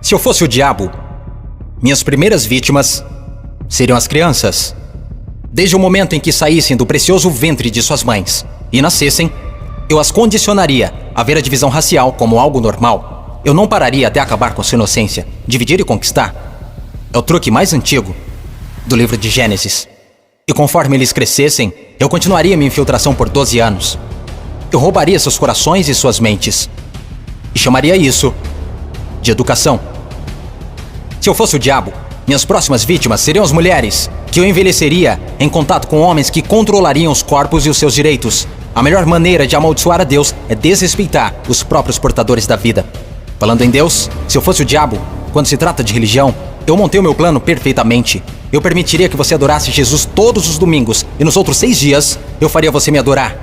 Se eu fosse o diabo, minhas primeiras vítimas seriam as crianças. Desde o momento em que saíssem do precioso ventre de suas mães e nascessem, eu as condicionaria a ver a divisão racial como algo normal. Eu não pararia até acabar com sua inocência. Dividir e conquistar é o truque mais antigo do livro de Gênesis. E conforme eles crescessem, eu continuaria minha infiltração por 12 anos. Eu roubaria seus corações e suas mentes. E chamaria isso de educação. Se eu fosse o diabo, minhas próximas vítimas seriam as mulheres, que eu envelheceria em contato com homens que controlariam os corpos e os seus direitos. A melhor maneira de amaldiçoar a Deus é desrespeitar os próprios portadores da vida. Falando em Deus, se eu fosse o diabo, quando se trata de religião, eu montei o meu plano perfeitamente. Eu permitiria que você adorasse Jesus todos os domingos, e nos outros 6 dias, eu faria você me adorar.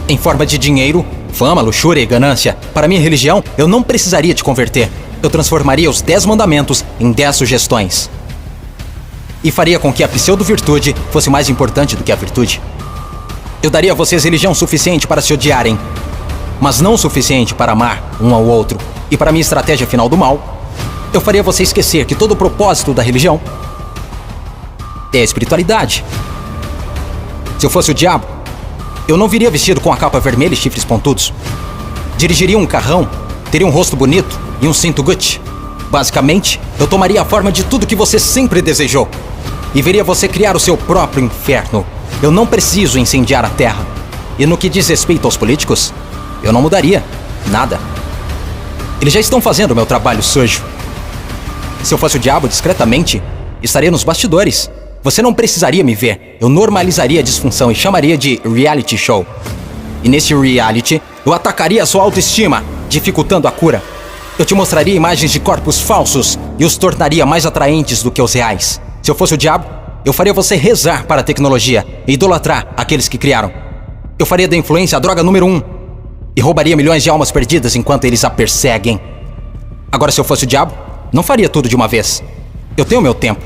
Em forma de dinheiro, fama, luxúria e ganância, para minha religião, eu não precisaria te converter. Eu transformaria os 10 mandamentos em 10 sugestões. E faria com que a pseudo-virtude fosse mais importante do que a virtude. Eu daria a vocês religião suficiente para se odiarem, mas não o suficiente para amar um ao outro. E para minha estratégia final do mal, eu faria você esquecer que todo o propósito da religião é a espiritualidade. Se eu fosse o diabo, eu não viria vestido com a capa vermelha e chifres pontudos. Dirigiria um carrão, teria um rosto bonito e um cinto Gucci. Basicamente, eu tomaria a forma de tudo que você sempre desejou e veria você criar o seu próprio inferno. Eu não preciso incendiar a terra. E no que diz respeito aos políticos, eu não mudaria nada. Eles já estão fazendo o meu trabalho sujo. Se eu fosse o diabo, discretamente, estaria nos bastidores. Você não precisaria me ver. Eu normalizaria a disfunção e chamaria de reality show. E nesse reality, eu atacaria a sua autoestima, dificultando a cura. Eu te mostraria imagens de corpos falsos e os tornaria mais atraentes do que os reais. Se eu fosse o diabo, eu faria você rezar para a tecnologia e idolatrar aqueles que criaram. Eu faria da influência a droga número 1 e roubaria milhões de almas perdidas enquanto eles a perseguem. Agora, se eu fosse o diabo, não faria tudo de uma vez. Eu tenho meu tempo.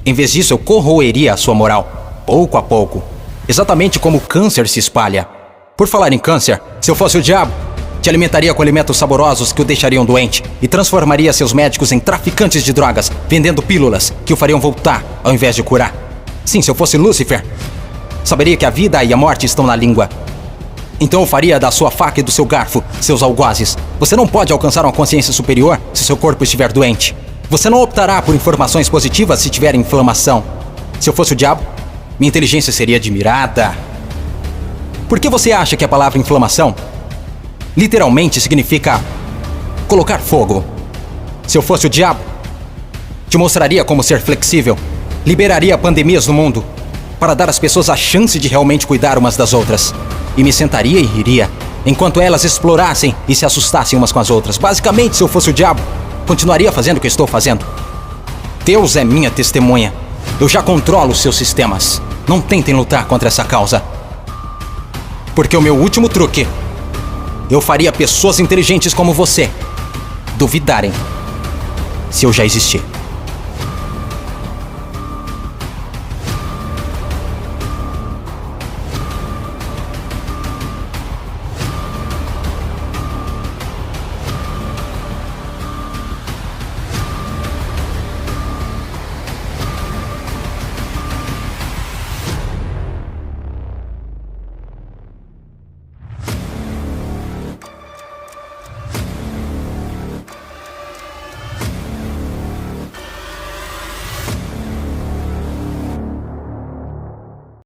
Em vez disso, eu corroeria a sua moral, pouco a pouco. Exatamente como o câncer se espalha. Por falar em câncer, se eu fosse o diabo, te alimentaria com alimentos saborosos que o deixariam doente e transformaria seus médicos em traficantes de drogas, vendendo pílulas que o fariam voltar ao invés de curar. Sim, se eu fosse Lúcifer, saberia que a vida e a morte estão na língua. Então eu faria da sua faca e do seu garfo seus algozes. Você não pode alcançar uma consciência superior se seu corpo estiver doente. Você não optará por informações positivas se tiver inflamação. Se eu fosse o diabo, minha inteligência seria admirada. Por que você acha que a palavra inflamação literalmente significa colocar fogo? Se eu fosse o diabo, te mostraria como ser flexível. Liberaria pandemias no mundo para dar às pessoas a chance de realmente cuidar umas das outras. E me sentaria e riria, enquanto elas explorassem e se assustassem umas com as outras. Basicamente, se eu fosse o diabo, continuaria fazendo o que estou fazendo. Deus é minha testemunha. Eu já controlo os seus sistemas. Não tentem lutar contra essa causa. Porque o meu último truque, eu faria pessoas inteligentes como você duvidarem se eu já existir.